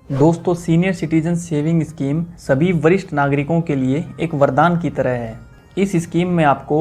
दोस्तों, senior citizen saving scheme सभी वरिष्ठ नागरिकों के लिए एक वरदान की तरह है। इस स्कीम में आपको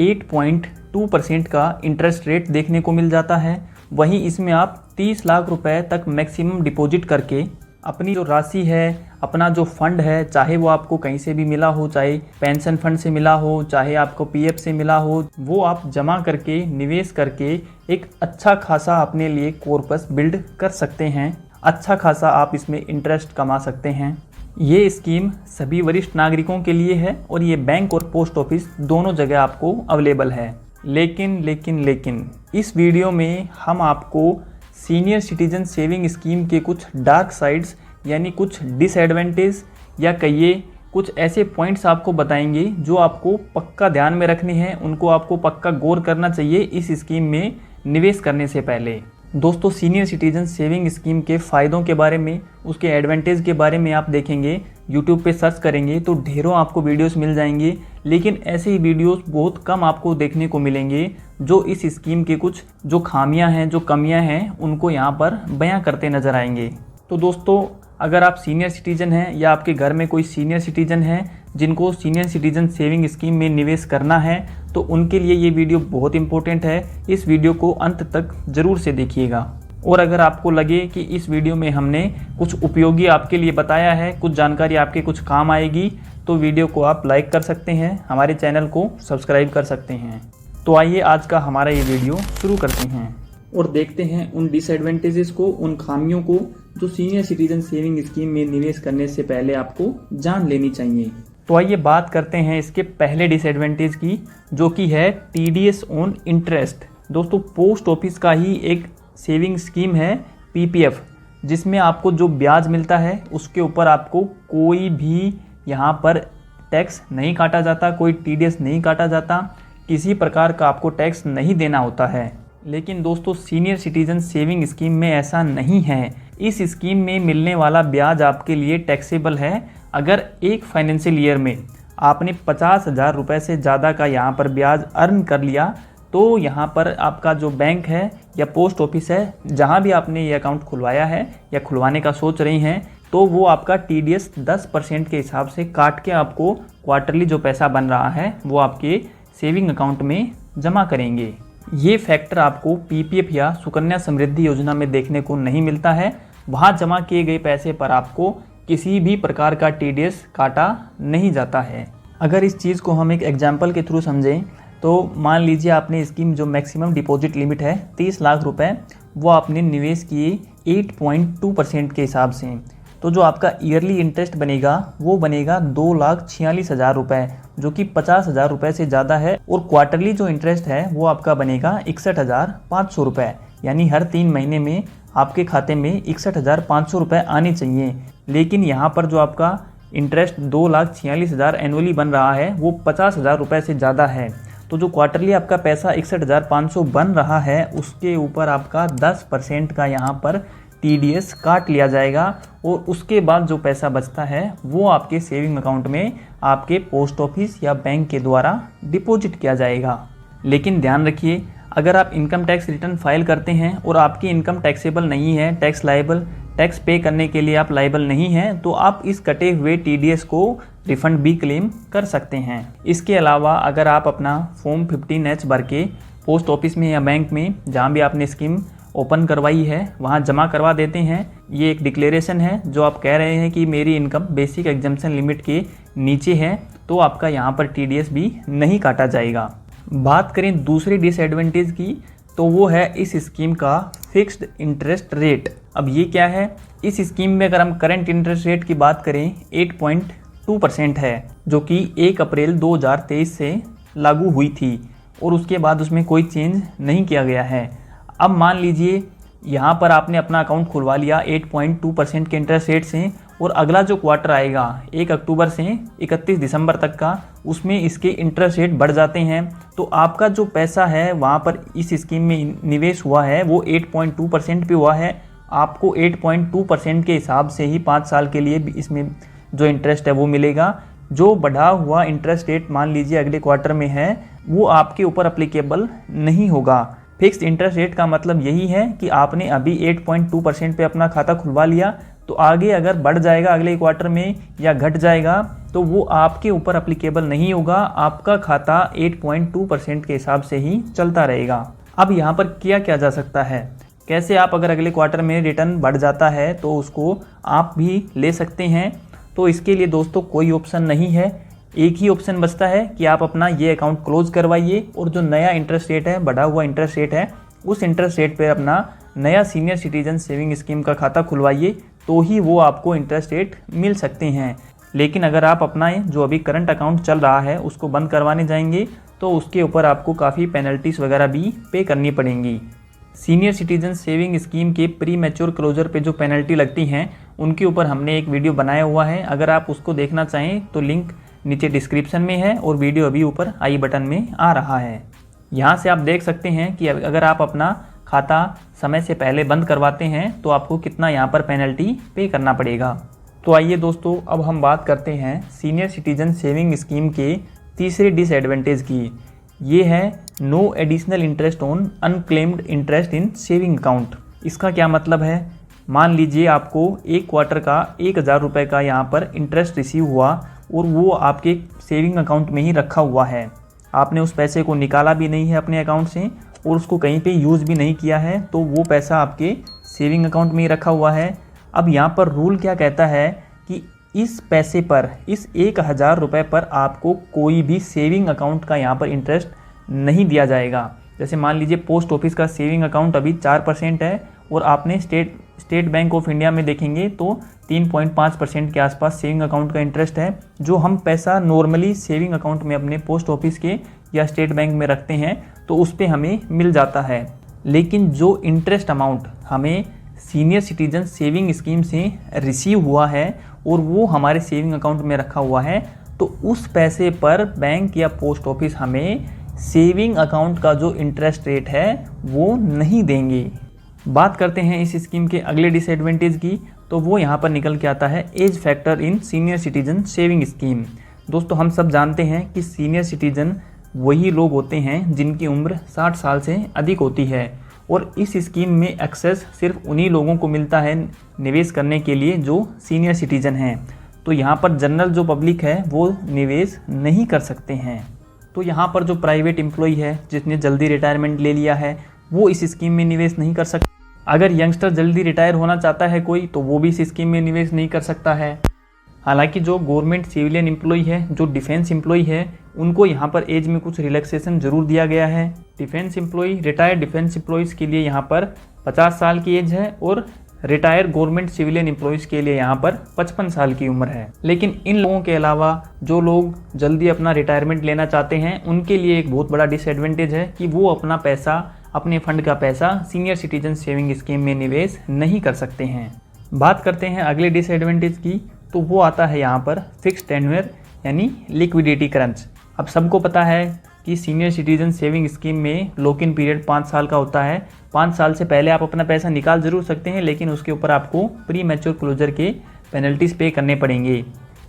8.2% का इंटरेस्ट रेट देखने को मिल जाता है। वहीं इसमें आप 30 लाख रुपए तक मैक्सिमम डिपॉजिट करके अपनी जो राशि है, अपना जो फंड है, चाहे वो आपको कहीं से भी मिला हो, चाहे पेंशन फंड से मिला हो, चाहे आपको पीएफ से मिला हो, वो आप जमा करके, निवेश करके एक अच्छा खासा अपने लिए कॉर्पस बिल्ड कर सकते हैं। अच्छा खासा आप इसमें इंटरेस्ट कमा सकते हैं। ये स्कीम सभी वरिष्ठ नागरिकों के लिए है और ये बैंक और पोस्ट ऑफिस दोनों जगह आपको अवेलेबल है। लेकिन इस वीडियो में हम आपको सीनियर सिटीजन सेविंग स्कीम के कुछ डार्क साइड्स यानी कुछ डिसएडवांटेज या कहिए कुछ ऐसे पॉइंट्स आपको बताएंगे जो आपको पक्का ध्यान में रखने हैं, उनको आपको पक्का गौर करना चाहिए इस स्कीम में निवेश करने से पहले। दोस्तों, सीनियर सिटीजन सेविंग स्कीम के फ़ायदों के बारे में, उसके एडवांटेज के बारे में आप देखेंगे, यूट्यूब पे सर्च करेंगे तो ढेरों आपको वीडियोस मिल जाएंगे। लेकिन ऐसे ही वीडियोस बहुत कम आपको देखने को मिलेंगे जो इस स्कीम के कुछ जो खामियां हैं, जो कमियां हैं, उनको यहाँ पर बयां करते नजर आएंगे। तो दोस्तों, अगर आप सीनियर सिटीजन हैं या आपके घर में कोई सीनियर सिटीजन है जिनको सीनियर सिटीजन सेविंग स्कीम में निवेश करना है, तो उनके लिए ये वीडियो बहुत इंपॉर्टेंट है। इस वीडियो को अंत तक ज़रूर से देखिएगा। और अगर आपको लगे कि इस वीडियो में हमने कुछ उपयोगी आपके लिए बताया है, कुछ जानकारी आपके कुछ काम आएगी, तो वीडियो को आप लाइक कर सकते हैं, हमारे चैनल को सब्सक्राइब कर सकते हैं। तो आइए आज का हमारा ये वीडियो शुरू करते हैं और देखते हैं उन डिसएडवांटेजेस को, उन खामियों को जो सीनियर सिटीजन सेविंग स्कीम में निवेश करने से पहले आपको जान लेनी चाहिए। तो आइए बात करते हैं इसके पहले डिसएडवांटेज की, जो कि है टीडीएस ऑन इंटरेस्ट। दोस्तों, पोस्ट ऑफिस का ही एक सेविंग स्कीम है पीपीएफ, जिसमें आपको जो ब्याज मिलता है उसके ऊपर आपको कोई भी यहाँ पर टैक्स नहीं काटा जाता, कोई टीडीएस नहीं काटा जाता, किसी प्रकार का आपको टैक्स नहीं देना होता है। लेकिन दोस्तों, सीनियर सिटीजन सेविंग स्कीम में ऐसा नहीं है। इस स्कीम में मिलने वाला ब्याज आपके लिए टैक्सेबल है। अगर एक फाइनेंशियल ईयर में आपने 50,000 रुपये से ज़्यादा का यहाँ पर ब्याज अर्न कर लिया, तो यहाँ पर आपका जो बैंक है या पोस्ट ऑफिस है, जहाँ भी आपने ये अकाउंट खुलवाया है या खुलवाने का सोच रही हैं, तो वो आपका टीडीएस 10% के हिसाब से काट के आपको क्वार्टरली जो पैसा बन रहा है वो आपके सेविंग अकाउंट में जमा करेंगे। ये फैक्टर आपको पीपीएफ या सुकन्या समृद्धि योजना में देखने को नहीं मिलता है। वहाँ जमा किए गए पैसे पर आपको किसी भी प्रकार का टीडीएस काटा नहीं जाता है। अगर इस चीज़ को हम एक एग्जाम्पल के थ्रू समझें, तो मान लीजिए आपने स्कीम जो मैक्सिमम डिपॉजिट लिमिट है 30 लाख रुपए, वो आपने निवेश किए 8.2% के हिसाब से, तो जो आपका ईयरली इंटरेस्ट बनेगा वो बनेगा 2,46,000 रुपये, जो कि 50,000 रुपये से ज़्यादा है। और क्वार्टरली जो इंटरेस्ट है वो आपका बनेगा 61,500 रुपये, यानी हर 3 महीने में आपके खाते में 61,500 रुपये आने चाहिए। लेकिन यहाँ पर जो आपका इंटरेस्ट 2,46,000 एनुअली बन रहा है वो 50,000 रुपये से ज़्यादा है। तो जो क्वार्टरली आपका पैसा 61,500 बन रहा है, उसके ऊपर आपका 10% का यहाँ पर टीडीएस काट लिया जाएगा और उसके बाद जो पैसा बचता है वो आपके सेविंग अकाउंट में आपके पोस्ट ऑफिस या बैंक के द्वारा डिपॉजिट किया जाएगा। लेकिन ध्यान रखिए, अगर आप इनकम टैक्स रिटर्न फाइल करते हैं और आपकी इनकम टैक्सेबल नहीं है, टैक्स पे करने के लिए आप लायबल नहीं हैं, तो आप इस कटे हुए टीडीएस को रिफंड भी क्लेम कर सकते हैं। इसके अलावा अगर आप अपना फॉर्म 15H भर के पोस्ट ऑफिस में या बैंक में, जहाँ भी आपने स्कीम ओपन करवाई है, वहाँ जमा करवा देते हैं, ये एक डिक्लेरेशन है जो आप कह रहे हैं कि मेरी इनकम बेसिक एग्जम्पशन लिमिट के नीचे है, तो आपका यहाँ पर टीडीएस भी नहीं काटा जाएगा। बात करें दूसरी डिसएडवांटेज की, तो वो है इस स्कीम का फिक्स्ड इंटरेस्ट रेट। अब ये क्या है? इस स्कीम में अगर हम करंट इंटरेस्ट रेट की बात करें 8.2% है, जो कि 1 अप्रैल 2023 से लागू हुई थी और उसके बाद उसमें कोई चेंज नहीं किया गया है। अब मान लीजिए यहाँ पर आपने अपना अकाउंट खुलवा लिया 8.2% के इंटरेस्ट रेट से, और अगला जो क्वार्टर आएगा 1 अक्टूबर से 31 दिसंबर तक का, उसमें इसके इंटरेस्ट रेट बढ़ जाते हैं। तो आपका जो पैसा है वहाँ पर इस स्कीम में निवेश हुआ है वो 8.2% पे हुआ है। आपको 8.2% के हिसाब से ही 5 साल के लिए इसमें जो इंटरेस्ट है वो मिलेगा। जो बढ़ा हुआ इंटरेस्ट रेट मान लीजिए अगले क्वार्टर में है, वो आपके ऊपर अप्लीकेबल नहीं होगा। फिक्स्ड इंटरेस्ट रेट का मतलब यही है कि आपने अभी 8.2% पे अपना खाता खुलवा लिया, तो आगे अगर बढ़ जाएगा अगले क्वार्टर में या घट जाएगा तो वो आपके ऊपर अप्लीकेबल नहीं होगा, आपका खाता 8.2% के हिसाब से ही चलता रहेगा। अब यहाँ पर किया क्या जा सकता है, कैसे आप अगर अगले क्वार्टर में रिटर्न बढ़ जाता है तो उसको आप भी ले सकते हैं। तो इसके लिए दोस्तों कोई ऑप्शन नहीं है, एक ही ऑप्शन बचता है कि आप अपना ये अकाउंट क्लोज करवाइए और जो नया इंटरेस्ट रेट है, बढ़ा हुआ इंटरेस्ट रेट है, उस इंटरेस्ट रेट पर अपना नया सीनियर सिटीजन सेविंग स्कीम का खाता खुलवाइए, तो ही वो आपको इंटरेस्ट रेट मिल सकते हैं। लेकिन अगर आप अपना जो अभी करंट अकाउंट चल रहा है उसको बंद करवाने जाएंगे तो उसके ऊपर आपको काफ़ी पेनल्टीज़ वगैरह भी पे करनी पड़ेंगी। सीनियर सिटीजन सेविंग स्कीम के प्री मैच्योर क्लोजर पे जो पेनल्टी लगती हैं उनके ऊपर हमने एक वीडियो बनाया हुआ है, अगर आप उसको देखना चाहें तो लिंक नीचे डिस्क्रिप्शन में है और वीडियो अभी ऊपर आई बटन में आ रहा है। यहाँ से आप देख सकते हैं कि अगर आप अपना खाता समय से पहले बंद करवाते हैं तो आपको कितना यहाँ पर पेनल्टी पे करना पड़ेगा। तो आइए दोस्तों अब हम बात करते हैं सीनियर सिटीजन सेविंग स्कीम के तीसरे डिसएडवांटेज की। ये है no additional interest on unclaimed interest in saving account. इसका क्या मतलब है, मान लीजिए आपको एक क्वार्टर का 1000 रुपये का यहाँ पर इंटरेस्ट रिसीव हुआ और वो आपके सेविंग अकाउंट में ही रखा हुआ है, आपने उस पैसे को निकाला भी नहीं है अपने अकाउंट से और उसको कहीं पे यूज़ भी नहीं किया है, तो वो पैसा आपके सेविंग अकाउंट में ही रखा हुआ है। अब यहाँ पर रूल क्या कहता है कि इस पैसे पर, इस 1000 रुपये पर आपको कोई भी सेविंग अकाउंट का यहाँ पर इंटरेस्ट नहीं दिया जाएगा। जैसे मान लीजिए पोस्ट ऑफिस का सेविंग अकाउंट अभी 4% है और आपने स्टेट बैंक ऑफ इंडिया में देखेंगे तो 3.5% के आसपास सेविंग अकाउंट का इंटरेस्ट है। जो हम पैसा नॉर्मली सेविंग अकाउंट में अपने पोस्ट ऑफिस के या स्टेट बैंक में रखते हैं तो उस पर हमें मिल जाता है। लेकिन जो इंटरेस्ट अमाउंट हमें सीनियर सिटीजन सेविंग स्कीम से रिसीव हुआ है और वो हमारे सेविंग अकाउंट में रखा हुआ है, तो उस पैसे पर बैंक या पोस्ट ऑफिस हमें सेविंग अकाउंट का जो इंटरेस्ट रेट है वो नहीं देंगे। बात करते हैं इस स्कीम के अगले डिसएडवांटेज की, तो वो यहाँ पर निकल के आता है age factor in senior citizen saving scheme. दोस्तों हम सब जानते हैं कि सीनियर सिटीजन वही लोग होते हैं जिनकी उम्र 60 साल से अधिक होती है और इस स्कीम में एक्सेस सिर्फ उन्हीं लोगों को मिलता है निवेश करने के लिए जो सीनियर सिटीजन हैं। तो यहाँ पर जनरल जो पब्लिक है वो निवेश नहीं कर सकते हैं। तो यहाँ पर जो प्राइवेट एम्प्लॉय है जिसने जल्दी रिटायरमेंट ले लिया है वो इस स्कीम में निवेश नहीं कर सकता। अगर यंगस्टर जल्दी रिटायर होना चाहता है कोई तो वो भी इस स्कीम में निवेश नहीं कर सकता है। हालांकि जो गवर्नमेंट सिविलियन एम्प्लॉय है, जो डिफेंस एम्प्लॉय है, उनको यहाँ पर एज में कुछ रिलैक्सेशन जरूर दिया गया है। Defence employ, retired defence employees के लिए यहाँ पर 50 साल की एज है और रिटायर गवर्नमेंट सिविलियन एम्प्लॉयज़ के लिए यहाँ पर 55 साल की उम्र है। लेकिन इन लोगों के अलावा जो लोग जल्दी अपना रिटायरमेंट लेना चाहते हैं उनके लिए एक बहुत बड़ा डिसएडवांटेज है कि वो अपना पैसा, अपने फंड का पैसा सीनियर सिटीजन सेविंग स्कीम में निवेश नहीं कर सकते हैं। बात करते हैं अगले डिसएडवांटेज की, तो वो आता है यहाँ पर फिक्स्ड टेन्योर यानी लिक्विडिटी क्रंच। अब सबको पता है कि सीनियर सिटीजन सेविंग स्कीम में लॉक इन पीरियड 5 साल का होता है। 5 साल से पहले आप अपना पैसा निकाल जरूर सकते हैं लेकिन उसके ऊपर आपको प्री मैच्योर क्लोजर के पेनल्टीज पे करने पड़ेंगे।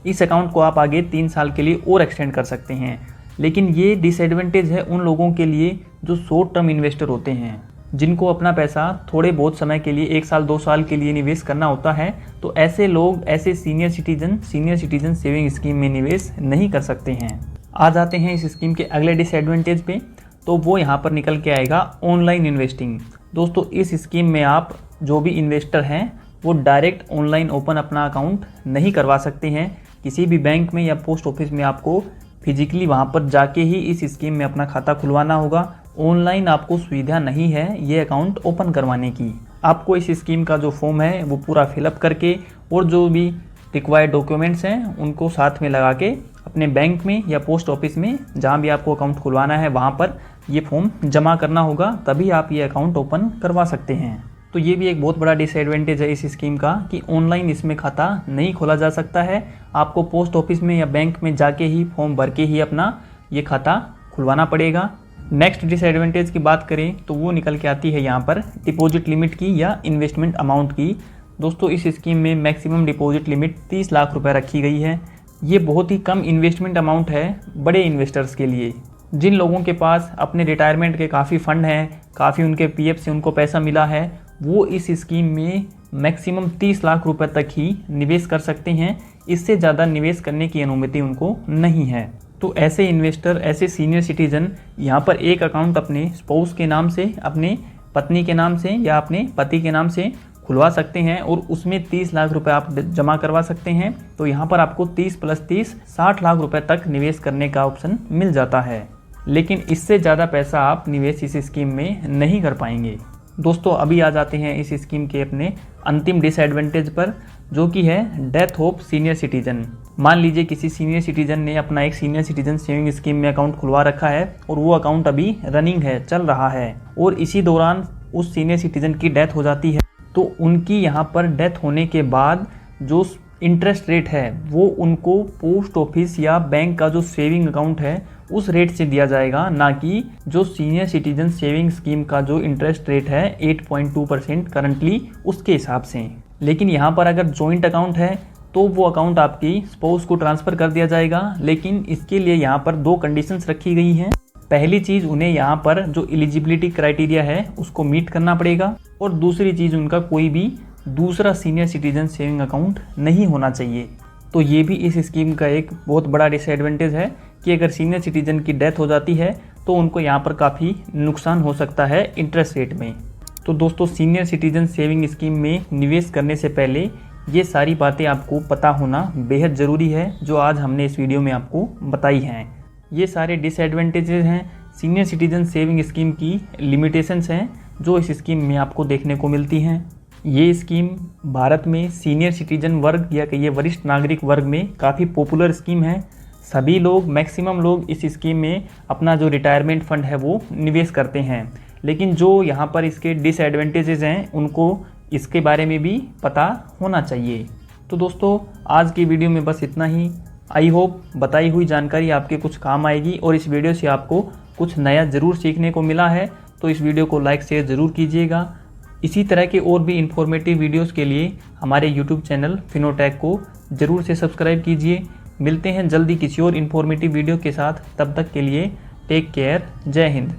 इस अकाउंट को आप आगे 3 साल के लिए और एक्सटेंड कर सकते हैं। लेकिन ये डिसएडवांटेज है उन लोगों के लिए जो शॉर्ट टर्म इन्वेस्टर होते हैं, जिनको अपना पैसा थोड़े बहुत समय के लिए 1 साल 2 साल के लिए निवेश करना होता है। तो ऐसे लोग ऐसे सीनियर सिटीजन सेविंग स्कीम में निवेश नहीं कर सकते हैं। आ जाते हैं इस स्कीम के अगले डिसएडवांटेज पे, तो वो यहाँ पर निकल के आएगा ऑनलाइन इन्वेस्टिंग। दोस्तों इस स्कीम में आप जो भी इन्वेस्टर हैं वो डायरेक्ट ऑनलाइन ओपन अपना अकाउंट नहीं करवा सकते हैं। किसी भी बैंक में या पोस्ट ऑफिस में आपको फिजिकली वहाँ पर जाके ही इस स्कीम में अपना खाता खुलवाना होगा। ऑनलाइन आपको सुविधा नहीं है ये अकाउंट ओपन करवाने की। आपको इस स्कीम का जो फॉर्म है वो पूरा फिलअप करके और जो भी रिक्वायर्ड डॉक्यूमेंट्स हैं उनको साथ में लगा के अपने बैंक में या पोस्ट ऑफिस में जहाँ भी आपको अकाउंट खुलवाना है वहाँ पर ये फॉर्म जमा करना होगा, तभी आप ये अकाउंट ओपन करवा सकते हैं। तो ये भी एक बहुत बड़ा डिसएडवांटेज है इस स्कीम का कि ऑनलाइन इसमें खाता नहीं खोला जा सकता है। आपको पोस्ट ऑफिस में या बैंक में जाके ही फॉर्म भर के ही अपना ये खाता खुलवाना पड़ेगा। नेक्स्ट डिसएडवांटेज की बात करें तो वो निकल के आती है यहाँ पर डिपॉजिट लिमिट की या इन्वेस्टमेंट अमाउंट की। दोस्तों इस स्कीम में मैक्सिमम डिपॉजिट लिमिट 30 लाख रुपए रखी गई है। ये बहुत ही कम इन्वेस्टमेंट अमाउंट है बड़े इन्वेस्टर्स के लिए। जिन लोगों के पास अपने रिटायरमेंट के काफ़ी फ़ंड हैं, काफ़ी उनके पीएफ से उनको पैसा मिला है, वो इस स्कीम में मैक्सिमम 30 लाख रुपए तक ही निवेश कर सकते हैं। इससे ज़्यादा निवेश करने की अनुमति उनको नहीं है। तो ऐसे इन्वेस्टर, ऐसे सीनियर सिटीजन यहाँ पर एक अकाउंट अपने स्पाउस के नाम से, अपने पत्नी के नाम से या अपने पति के नाम से खुलवा सकते हैं और उसमें 30 लाख रुपए आप जमा करवा सकते हैं। तो यहाँ पर आपको 30 + 30 60 लाख रुपए तक निवेश करने का ऑप्शन मिल जाता है, लेकिन इससे ज़्यादा पैसा आप निवेश इस स्कीम में नहीं कर पाएंगे। दोस्तों अभी आ जाते हैं इस स्कीम के अपने अंतिम डिसएडवांटेज पर, जो कि है डेथ ऑफ सीनियर सिटीजन। मान लीजिए किसी सीनियर सिटीजन ने अपना एक सीनियर सिटीजन सेविंग स्कीम में अकाउंट खुलवा रखा है और वो अकाउंट अभी रनिंग है, चल रहा है, और इसी दौरान उस सीनियर सिटीजन की डेथ हो जाती है। तो उनकी यहाँ पर डेथ होने के बाद जो इंटरेस्ट रेट है वो उनको पोस्ट ऑफिस या बैंक का जो सेविंग अकाउंट है उस रेट से दिया जाएगा, ना कि जो सीनियर सिटीजन सेविंग स्कीम का जो इंटरेस्ट रेट है 8.2% करंटली उसके हिसाब से। लेकिन यहाँ पर अगर जॉइंट अकाउंट है तो वो अकाउंट आपकी स्पाउस को ट्रांसफ़र कर दिया जाएगा, लेकिन इसके लिए यहाँ पर 2 कंडीशंस रखी गई हैं। पहली चीज़, उन्हें यहाँ पर जो एलिजिबिलिटी क्राइटेरिया है उसको मीट करना पड़ेगा, और दूसरी चीज़, उनका कोई भी दूसरा सीनियर सिटीजन सेविंग अकाउंट नहीं होना चाहिए। तो ये भी इस स्कीम का एक बहुत बड़ा डिसएडवांटेज है कि अगर सीनियर सिटीजन की डेथ हो जाती है तो उनको यहाँ पर काफ़ी नुकसान हो सकता है इंटरेस्ट रेट में। तो दोस्तों सीनियर सिटीजन सेविंग स्कीम में निवेश करने से पहले ये सारी बातें आपको पता होना बेहद ज़रूरी है, जो आज हमने इस वीडियो में आपको बताई हैं। ये सारे डिसएडवांटेजेस हैं, सीनियर सिटीजन सेविंग स्कीम की लिमिटेशंस हैं जो इस स्कीम में आपको देखने को मिलती हैं। ये स्कीम भारत में सीनियर सिटीजन वर्ग या कहिए वरिष्ठ नागरिक वर्ग में काफ़ी पॉपुलर स्कीम है। सभी लोग, मैक्सिमम लोग इस स्कीम में अपना जो रिटायरमेंट फंड है वो निवेश करते हैं, लेकिन जो यहाँ पर इसके डिसएडवांटेजेस हैं उनको इसके बारे में भी पता होना चाहिए। तो दोस्तों आज की वीडियो में बस इतना ही। आई होप बताई हुई जानकारी आपके कुछ काम आएगी और इस वीडियो से आपको कुछ नया ज़रूर सीखने को मिला है। तो इस वीडियो को लाइक शेयर ज़रूर कीजिएगा। इसी तरह के और भी इन्फॉर्मेटिव वीडियोस के लिए हमारे यूट्यूब चैनल फिनोटेक को ज़रूर से सब्सक्राइब कीजिए। मिलते हैं जल्दी किसी और इन्फॉर्मेटिव वीडियो के साथ, तब तक के लिए टेक केयर। जय हिंद।